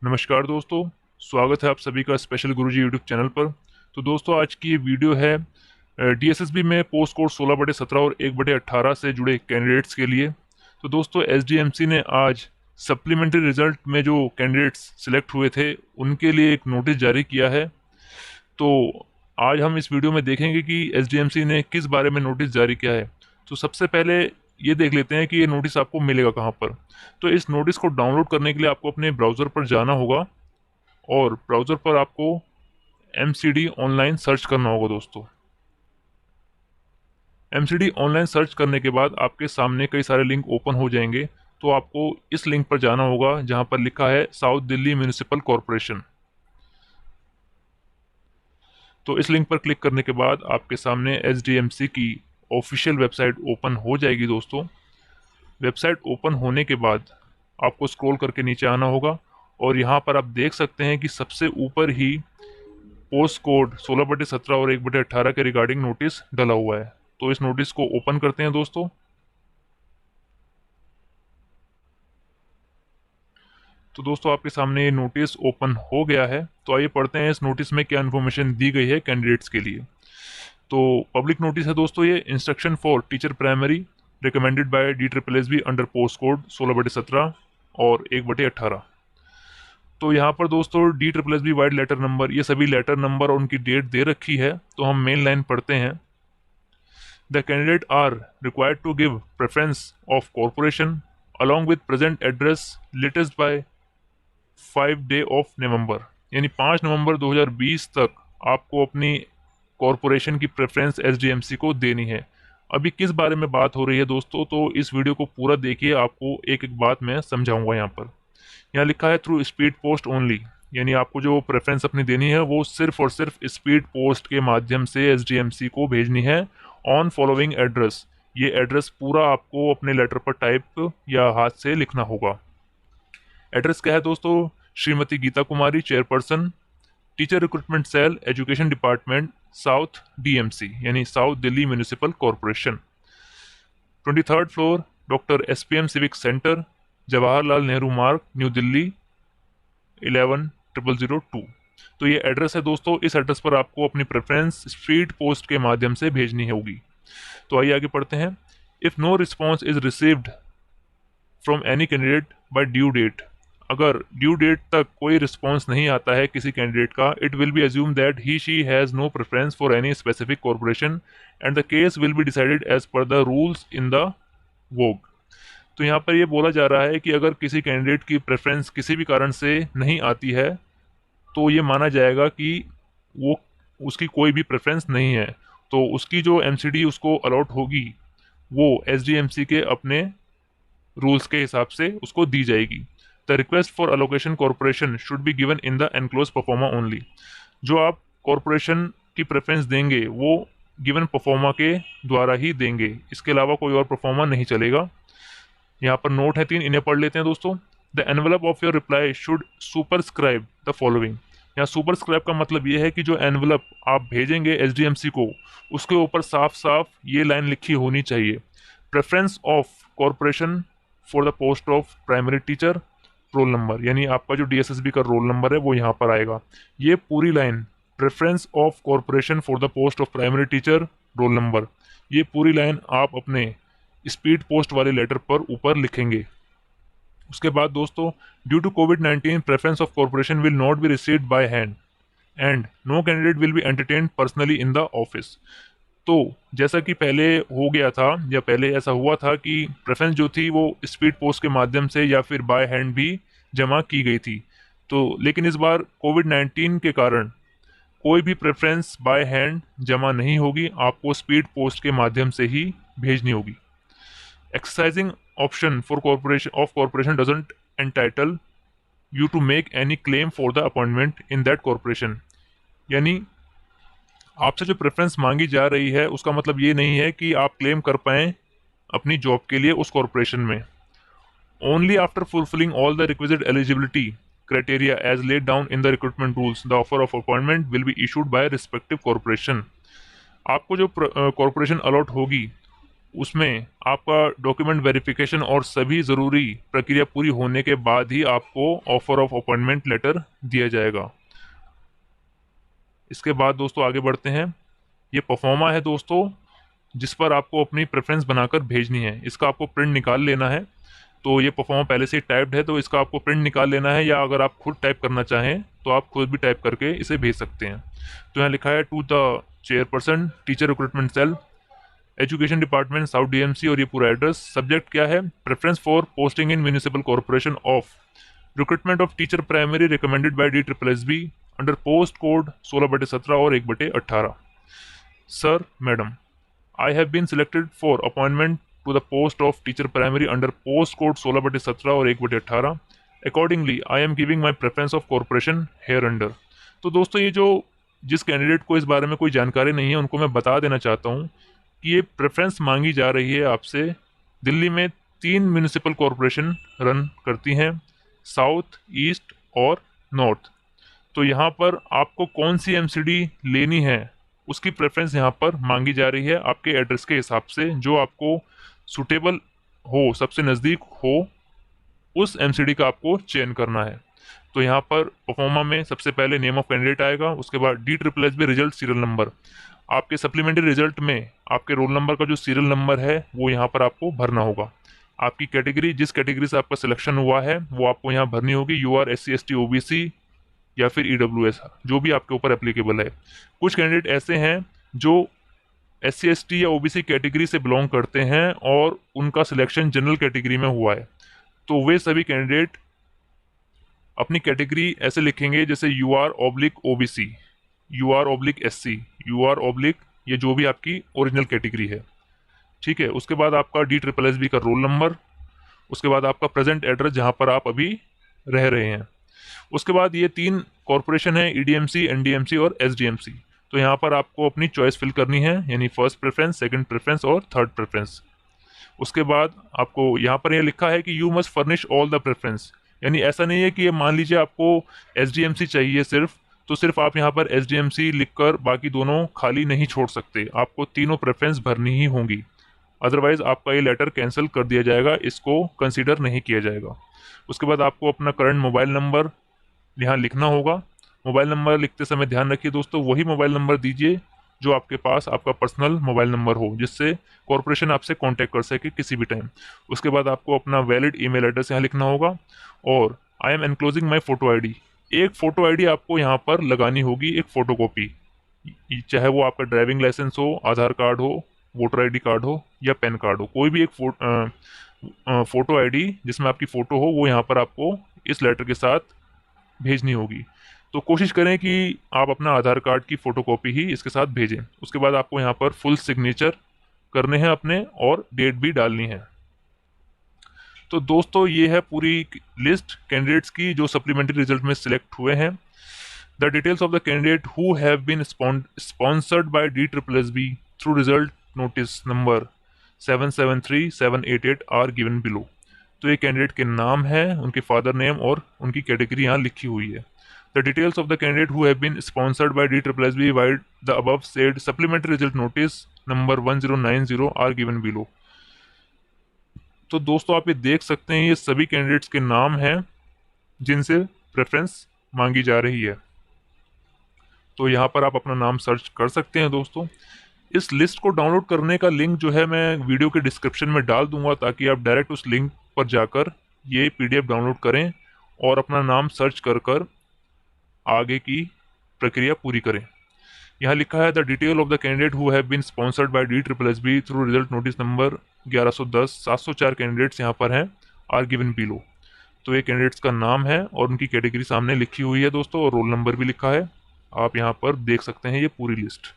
नमस्कार दोस्तों, स्वागत है आप सभी का स्पेशल गुरुजी यूट्यूब चैनल पर। तो दोस्तों, आज की ये वीडियो है डीएसएसबी में पोस्ट कोड 16/17 और 1/18 से जुड़े कैंडिडेट्स के लिए। तो दोस्तों, एसडीएमसी ने आज सप्लीमेंट्री रिजल्ट में जो कैंडिडेट्स सिलेक्ट हुए थे उनके लिए एक नोटिस जारी किया है। तो आज हम इस वीडियो में देखेंगे कि एसडीएमसी ने किस बारे में नोटिस जारी किया है। तो सबसे पहले ये देख लेते हैं कि ये नोटिस आपको मिलेगा कहाँ पर। तो इस नोटिस को डाउनलोड करने के लिए आपको अपने ब्राउज़र पर जाना होगा और ब्राउज़र पर आपको एमसीडी ऑनलाइन सर्च करना होगा दोस्तों। एमसीडी ऑनलाइन सर्च करने के बाद आपके सामने कई सारे लिंक ओपन हो जाएंगे। तो आपको इस लिंक पर जाना होगा जहां पर लिखा है साउथ दिल्ली म्यूनिसिपल कॉरपोरेशन। तो इस लिंक पर क्लिक करने के बाद आपके सामने एसडीएमसी की ऑफिशियल वेबसाइट ओपन हो जाएगी दोस्तों। वेबसाइट ओपन होने के बाद आपको स्क्रॉल करके नीचे आना होगा और यहाँ पर आप देख सकते हैं कि सबसे ऊपर ही पोस्ट कोड 16/17 और 1/18 के रिगार्डिंग नोटिस डला हुआ है। तो इस नोटिस को ओपन करते हैं दोस्तों। तो दोस्तों, आपके सामने ये नोटिस ओपन हो गया है। तो आइए पढ़ते हैं इस नोटिस में क्या इन्फॉर्मेशन दी गई है कैंडिडेट्स के लिए। तो पब्लिक नोटिस है दोस्तों, ये instruction for teacher primary recommended bye DSSB under post code 16/17 और 1/18। तो यहाँ पर दोस्तों DSSB वाइड लेटर नंबर, ये सभी लेटर नंबर और उनकी डेट दे रखी है। तो हम मेन लाइन पढ़ते हैं। The candidate are required to give preference of corporation along with present address latest by 5 of November, यानी 5 नवंबर 2020 तक आपको अपनी कॉरपोरेशन की प्रेफरेंस एसडीएमसी को देनी है। अभी किस बारे में बात हो रही है दोस्तों, तो इस वीडियो को पूरा देखिए, आपको एक एक बात मैं समझाऊंगा। यहाँ लिखा है थ्रू स्पीड पोस्ट ओनली, यानी आपको जो प्रेफरेंस अपनी देनी है वो सिर्फ और सिर्फ स्पीड पोस्ट के माध्यम से एसडीएमसी को भेजनी है ऑन फॉलोइंग एड्रेस। ये एड्रेस पूरा आपको अपने लेटर पर टाइप या हाथ से लिखना होगा। एड्रेस क्या है दोस्तों? Shrimati Geeta Kumari, chairperson, teacher recruitment cell, education department, south DMC यानी south Delhi municipal corporation, 23rd floor, doctor SPM civic centre, Jawaharlal Nehru Marg, new Delhi 110002। तो ये एड्रेस है दोस्तों। इस एड्रेस पर आपको अपनी प्रेफरेंस स्पीड पोस्ट के माध्यम से भेजनी होगी। तो आइए आगे पढ़ते हैं। If no response is received from any candidate by due date, अगर ड्यू डेट तक कोई रिस्पॉन्स नहीं आता है किसी कैंडिडेट का, it will be assume that he she has no preference for any specific corporation and the case will be decided as per the rules in the vogue. तो यहाँ पर ये बोला जा रहा है कि अगर किसी कैंडिडेट की प्रेफरेंस किसी भी कारण से नहीं आती है तो ये माना जाएगा कि वो उसकी कोई भी प्रेफरेंस नहीं है। तो उसकी जो एमसीडी उसको अलॉट होगी वो एसडीएमसी के अपने रूल्स के हिसाब से उसको दी जाएगी। The request for allocation corporation should be given in the enclose pro forma only. जो आप कॉरपोरेशन की प्रेफरेंस देंगे वो गिवन परफॉर्मा के द्वारा ही देंगे, इसके अलावा कोई और परफॉर्मा नहीं चलेगा। यहाँ पर नोट है 3, इन्हें पढ़ लेते हैं दोस्तों। The envelope of your reply should superscribe the following. यहाँ सुपरस्क्राइब का मतलब ये है कि जो एनवलप आप भेजेंगे एसडीएमसी को उसके ऊपर साफ साफ ये लाइन लिखी होनी चाहिए, preference of corporation for the post of primary teacher, roll number, यानी आपका जो डीएसएसबी का रोल नंबर है वो यहाँ पर आएगा। ये पूरी line, preference of corporation for the post of primary teacher, roll number, ये पूरी लाइन आप अपने स्पीड पोस्ट वाले लेटर पर ऊपर लिखेंगे। उसके बाद दोस्तों, ड्यू टू कोविड-19 preference of corporation will not be received by hand and no candidate will be entertained personally in the office. तो जैसा कि पहले हो गया था या पहले ऐसा हुआ था कि प्रेफरेंस जो थी वो स्पीड पोस्ट के माध्यम से या फिर बाय हैंड भी जमा की गई थी। तो लेकिन इस बार कोविड-19 के कारण कोई भी प्रेफरेंस बाय हैंड जमा नहीं होगी, आपको स्पीड पोस्ट के माध्यम से ही भेजनी होगी। Exercising option for corporation doesn't entitle you to make any claim for the appointment in that corporation। यानी आपसे जो प्रेफरेंस मांगी जा रही है उसका मतलब ये नहीं है कि आप क्लेम कर पाएं अपनी जॉब के लिए उस कॉरपोरेशन में। Only after fulfilling all the requisite eligibility criteria as laid down in the recruitment rules, the offer of appointment will be issued by respective corporation। आपको जो कॉरपोरेशन अलॉट होगी उसमें आपका डॉक्यूमेंट वेरिफिकेशन और सभी ज़रूरी प्रक्रिया पूरी होने के बाद ही आपको ऑफर ऑफ अपॉइंटमेंट लेटर दिया जाएगा। इसके बाद दोस्तों आगे बढ़ते हैं। ये परफॉर्मा है दोस्तों, जिस पर आपको अपनी प्रेफरेंस बनाकर भेजनी है। इसका आपको प्रिंट निकाल लेना है। तो ये परफॉर्मा पहले से ही टाइप्ड है, तो इसका आपको प्रिंट निकाल लेना है, या अगर आप खुद टाइप करना चाहें तो आप खुद भी टाइप करके इसे भेज सकते हैं। तो यहाँ लिखा है to the chairperson teacher recruitment cell education department south DMC, और ये पूरा एड्रेस। सब्जेक्ट क्या है? Preference for posting in municipal corporation of recruitment of teacher primary recommended by D triple S B under post code 16/17 और 1/18। Sir madam, I have been selected for appointment to the post of teacher primary under post code 16/17 और 1/18। Accordingly, I am giving my preference of corporation here under। तो दोस्तों ये जो जिस candidate को इस बारे में कोई जानकारी नहीं है उनको मैं बता देना चाहता हूँ कि ये प्रेफरेंस मांगी जा रही है आपसे। दिल्ली में 3 म्यूनिसिपल कॉरपोरेशन रन करती हैं, साउथ, ईस्ट और नॉर्थ। तो यहाँ पर आपको कौन सी एमसीडी लेनी है उसकी प्रेफरेंस यहाँ पर मांगी जा रही है आपके एड्रेस के हिसाब से, जो आपको सुटेबल हो, सबसे नज़दीक हो, उस एमसीडी का आपको चयन करना है। तो यहाँ पर परफॉर्मा में सबसे पहले नेम ऑफ कैंडिडेट आएगा, उसके बाद D triple S B result serial number. आपके सप्लीमेंट्री रिजल्ट में आपके रोल नंबर का जो सीरियल नंबर है वो यहाँ पर आपको भरना होगा। आपकी कैटेगरी, जिस कैटेगरी से आपका सिलेक्शन हुआ है वो आपको यहाँ भरनी होगी। You are SC ST OBC या फिर EWS, जो भी आपके ऊपर एप्लीकेबल है। कुछ कैंडिडेट ऐसे हैं जो SC ST या OBC कैटेगरी से बिलोंग करते हैं और उनका सिलेक्शन जनरल कैटेगरी में हुआ है, तो वे सभी कैंडिडेट अपनी कैटेगरी ऐसे लिखेंगे जैसे UR/OBC, UR/SC, UR/ ये जो भी आपकी ओरिजिनल कैटेगरी है। ठीक है, उसके बाद आपका डी ट्रिपल एस बी का रोल नंबर, उसके बाद आपका प्रेजेंट एड्रेस जहाँ पर आप अभी रह रहे हैं। उसके बाद ये 3 कॉरपोरेशन है, EDMC, NDMC और SDMC। तो यहाँ पर आपको अपनी चॉइस फिल करनी है, यानी फर्स्ट प्रेफरेंस, सेकंड प्रेफरेंस और थर्ड प्रेफरेंस। उसके बाद आपको यहाँ पर यह लिखा है कि you must furnish all the preference, यानी ऐसा नहीं है कि ये मान लीजिए आपको SDMC चाहिए सिर्फ, तो सिर्फ आप यहाँ पर SDMC लिखकर बाकी दोनों खाली नहीं छोड़ सकते, आपको तीनों प्रेफरेंस भरनी ही होंगी। अदरवाइज आपका ये लेटर कैंसिल कर दिया जाएगा, इसको कंसीडर नहीं किया जाएगा। उसके बाद आपको अपना करंट मोबाइल नंबर यहाँ लिखना होगा। मोबाइल नंबर लिखते समय ध्यान रखिए दोस्तों, वही मोबाइल नंबर दीजिए जो आपके पास आपका पर्सनल मोबाइल नंबर हो, जिससे कॉरपोरेशन आपसे कांटेक्ट कर सके किसी भी टाइम। उसके बाद आपको अपना वैलिड ईमेल एड्रेस यहाँ लिखना होगा, और I am enclosing my photo ID, एक फोटो आईडी आपको यहाँ पर लगानी होगी, एक फोटोकॉपी, चाहे वो आपका ड्राइविंग लाइसेंस हो, आधार कार्ड हो, वोटर आईडी कार्ड हो या पैन कार्ड हो, कोई भी एक फोटो आईडी जिसमें आपकी फ़ोटो हो वो यहाँ पर आपको इस लेटर के साथ भेजनी होगी। तो कोशिश करें कि आप अपना आधार कार्ड की फ़ोटोकॉपी ही इसके साथ भेजें। उसके बाद आपको यहाँ पर फुल सिग्नेचर करने हैं अपने, और डेट भी डालनी है। तो दोस्तों ये है पूरी लिस्ट कैंडिडेट्स की जो सप्लीमेंट्री रिजल्ट में सिलेक्ट हुए हैं। The details of the candidate who have been sponsored by DSSB through result notice number 773788 are given below. तो ये कैंडिडेट के नाम है, उनके फादर नेम और उनकी कैटेगरी यहाँ लिखी हुई है। The details of the candidate who have been sponsored by DSSB by the above said supplementary result notice number 1090 are given below. तो दोस्तों आप ये देख सकते हैं, ये सभी कैंडिडेट्स के नाम हैं जिनसे प्रेफरेंस मांगी जा रही है। तो यहाँ पर आप अपना नाम सर्च कर सकते हैं दोस्तों। इस लिस्ट को डाउनलोड करने का लिंक जो है मैं वीडियो के डिस्क्रिप्शन में डाल दूंगा, ताकि आप डायरेक्ट उस लिंक पर जाकर ये PDF डाउनलोड करें और अपना नाम सर्च कर आगे की प्रक्रिया पूरी करें। यहाँ लिखा है the detail of the candidate who have been sponsored by DSSB through result notice number 1110 704 candidates यहाँ पर हैं, आर गिवन बिलो। तो ये कैंडिडेट्स का नाम है और उनकी कैटेगरी सामने लिखी हुई है दोस्तों, और रोल नंबर भी लिखा है। आप यहाँ पर देख सकते हैं ये पूरी लिस्ट।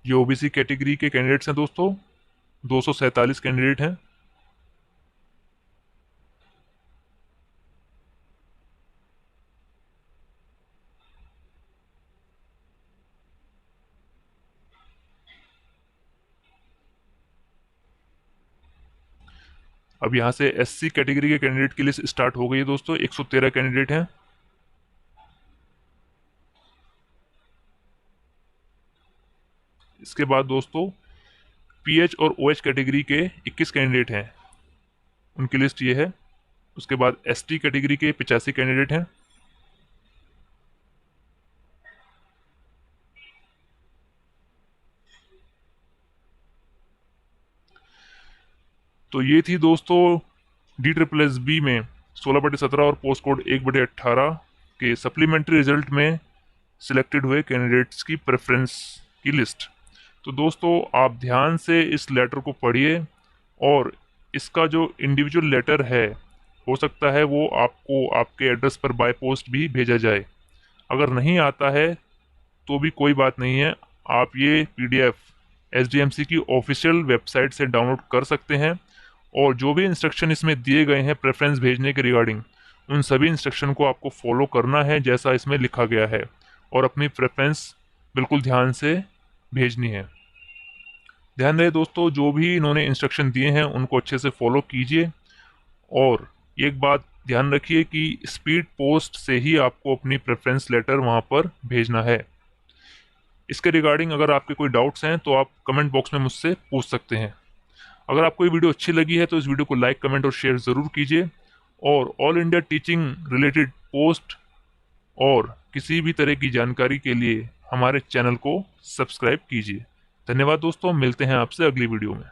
ये OBC कैटेगरी के कैंडिडेट्स हैं दोस्तों, 247 कैंडिडेट हैं। अब यहाँ से SC कैटेगरी के कैंडिडेट की लिस्ट स्टार्ट हो गई है दोस्तों, 113 कैंडिडेट हैं। इसके बाद दोस्तों PH और OH कैटेगरी के 21 कैंडिडेट हैं, उनकी लिस्ट ये है। उसके बाद ST कैटेगरी के 85 कैंडिडेट हैं। तो ये थी दोस्तों DSSS में 16/17 और पोस्ट कोड 1/18 के सप्लीमेंट्री रिजल्ट में सिलेक्टेड हुए कैंडिडेट्स की प्रेफरेंस की लिस्ट। तो दोस्तों आप ध्यान से इस लेटर को पढ़िए, और इसका जो इंडिविजुअल लेटर है हो सकता है वो आपको आपके एड्रेस पर बाय पोस्ट भी भेजा जाए। अगर नहीं आता है तो भी कोई बात नहीं है, आप ये PDF SDMC की ऑफिशियल वेबसाइट से डाउनलोड कर सकते हैं, और जो भी इंस्ट्रक्शन इसमें दिए गए हैं प्रेफरेंस भेजने के रिगार्डिंग, उन सभी इंस्ट्रक्शन को आपको फॉलो करना है जैसा इसमें लिखा गया है, और अपनी प्रेफरेंस बिल्कुल ध्यान से भेजनी है। ध्यान रहे दोस्तों, जो भी इन्होंने इंस्ट्रक्शन दिए हैं उनको अच्छे से फॉलो कीजिए, और एक बात ध्यान रखिए कि स्पीड पोस्ट से ही आपको अपनी प्रेफरेंस लेटर वहाँ पर भेजना है। इसके रिगार्डिंग अगर आपके कोई डाउट्स हैं तो आप कमेंट बॉक्स में मुझसे पूछ सकते हैं। अगर आपको ये वीडियो अच्छी लगी है तो इस वीडियो को लाइक, कमेंट और शेयर ज़रूर कीजिए, और all India teaching related post और किसी भी तरह की जानकारी के लिए हमारे चैनल को सब्सक्राइब कीजिए। धन्यवाद दोस्तों, मिलते हैं आपसे अगली वीडियो में।